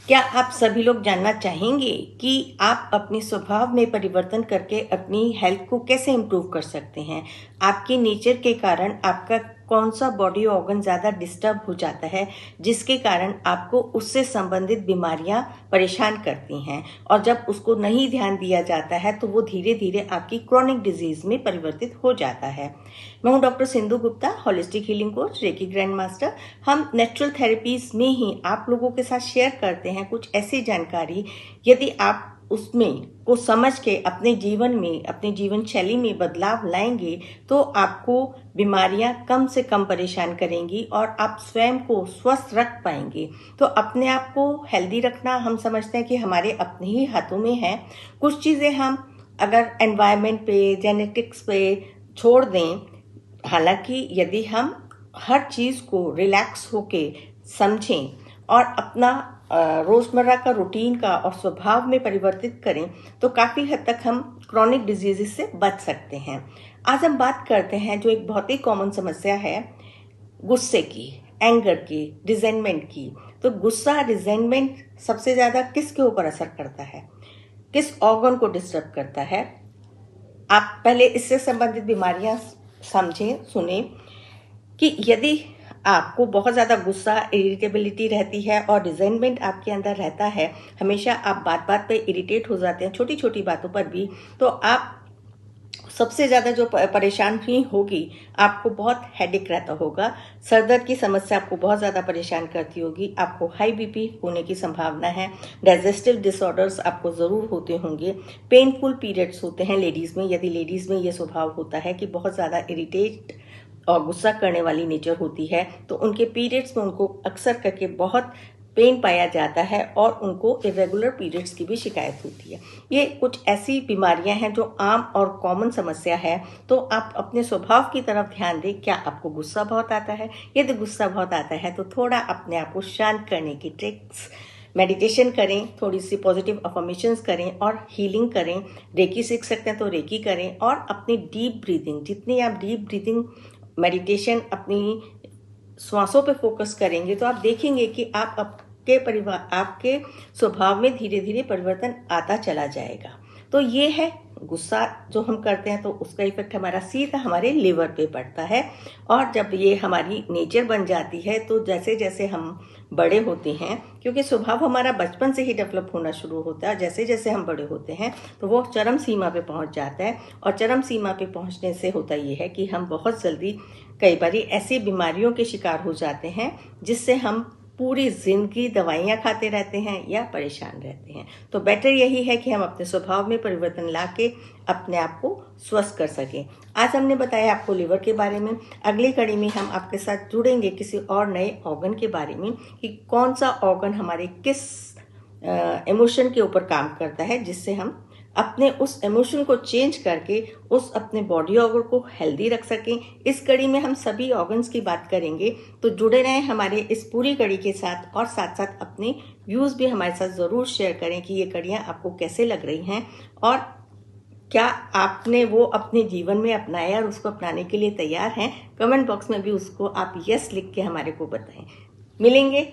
क्या आप सभी लोग जानना चाहेंगे कि आप अपने स्वभाव में परिवर्तन करके अपनी हेल्थ को कैसे इम्प्रूव कर सकते हैं? आपके नेचर के कारण आपका कौन सा बॉडी ऑर्गन ज़्यादा डिस्टर्ब हो जाता है, जिसके कारण आपको उससे संबंधित बीमारियां परेशान करती हैं, और जब उसको नहीं ध्यान दिया जाता है तो वो धीरे धीरे आपकी क्रॉनिक डिजीज में परिवर्तित हो जाता है। मैं हूं doctor Sindhu Gupta, holistic healing coach, reiki grand master. हम नेचुरल थेरेपीज में ही आप लोगों के साथ शेयर करते हैं कुछ ऐसी जानकारी, यदि आप उसमें को समझ के अपने जीवन में, अपने जीवन शैली में बदलाव लाएंगे तो आपको बीमारियां कम से कम परेशान करेंगी और आप स्वयं को स्वस्थ रख पाएंगे। तो अपने आप को हेल्दी रखना हम समझते हैं कि हमारे अपने ही हाथों में है। कुछ चीज़ें हम अगर एनवायरनमेंट पे, जेनेटिक्स पे छोड़ दें, हालांकि यदि हम हर चीज़ को रिलैक्स होके समझें और अपना रोज़मर्रा का रूटीन का और स्वभाव में परिवर्तित करें तो काफ़ी हद तक हम क्रॉनिक डिजीज़ से बच सकते हैं। आज हम बात करते हैं जो एक बहुत ही कॉमन समस्या है, गुस्से की, एंगर की, रिजेंटमेंट की। तो गुस्सा, रिजेंटमेंट सबसे ज़्यादा किसके ऊपर असर करता है, किस ऑर्गन को डिस्टर्ब करता है? आप पहले इससे संबंधित बीमारियां समझें, सुने कि यदि आपको बहुत ज़्यादा गुस्सा, इरिटेबिलिटी रहती है और रिजेंटमेंट आपके अंदर रहता है, हमेशा आप बात बात पे इरिटेट हो जाते हैं, छोटी छोटी बातों पर भी, तो आप सबसे ज़्यादा जो परेशानी होगी, आपको बहुत हेडेक रहता होगा, सर दर्द की समस्या आपको बहुत ज़्यादा परेशान करती होगी, आपको हाई बीपी होने की संभावना है, डाइजेस्टिव डिसऑर्डर्स आपको ज़रूर होते होंगे, पेनफुल पीरियड्स होते हैं लेडीज़ में। यदि लेडीज़ में ये स्वभाव होता है कि बहुत ज़्यादा इरिटेट और गुस्सा करने वाली नेचर होती है, तो उनके पीरियड्स में उनको अक्सर करके बहुत पेन पाया जाता है और उनको इरेगुलर पीरियड्स की भी शिकायत होती है। ये कुछ ऐसी बीमारियां हैं जो आम और कॉमन समस्या है। तो आप अपने स्वभाव की तरफ ध्यान दें। क्या आपको गुस्सा बहुत आता है? यदि गुस्सा बहुत आता है तो थोड़ा अपने आप को शांत करने की ट्रिक्स, मेडिटेशन करें, थोड़ी सी पॉजिटिव अफर्मेशंस करें और हीलिंग करें। रेकी सीख सकते हैं तो रेकी करें और अपनी डीप ब्रीदिंग, जितनी आप डीप ब्रीदिंग मेडिटेशन अपनी श्वासों पे फोकस करेंगे तो आप देखेंगे कि आपके स्वभाव में धीरे धीरे परिवर्तन आता चला जाएगा। तो ये है गुस्सा जो हम करते हैं तो उसका इफेक्ट हमारा सीधा हमारे लिवर पे पड़ता है, और जब ये हमारी नेचर बन जाती है तो जैसे जैसे हम बड़े होते हैं, क्योंकि स्वभाव हमारा बचपन से ही डेवलप होना शुरू होता है, जैसे जैसे हम बड़े होते हैं तो वो चरम सीमा पे पहुंच जाता है। और चरम सीमा पे पहुंचने से होता ये है कि हम बहुत जल्दी कई बार ऐसी बीमारियों के शिकार हो जाते हैं जिससे हम पूरी जिंदगी दवाइयाँ खाते रहते हैं या परेशान रहते हैं। तो बेटर यही है कि हम अपने स्वभाव में परिवर्तन ला के अपने आप को स्वस्थ कर सकें। आज हमने बताया आपको लिवर के बारे में। अगली कड़ी में हम आपके साथ जुड़ेंगे किसी और नए ऑर्गन के बारे में कि कौन सा ऑर्गन हमारे किस इमोशन के ऊपर काम करता है, जिससे हम अपने उस इमोशन को चेंज करके उस अपने बॉडी ऑर्गन को हेल्दी रख सकें। इस कड़ी में हम सभी ऑर्गन्स की बात करेंगे, तो जुड़े रहें हमारे इस पूरी कड़ी के साथ और साथ साथ अपने व्यूज़ भी हमारे साथ ज़रूर शेयर करें कि ये कड़ियाँ आपको कैसे लग रही हैं और क्या आपने वो अपने जीवन में अपनाया और उसको अपनाने के लिए तैयार हैं। कमेंट बॉक्स में भी उसको आप यस लिख के हमारे को बताएं। मिलेंगे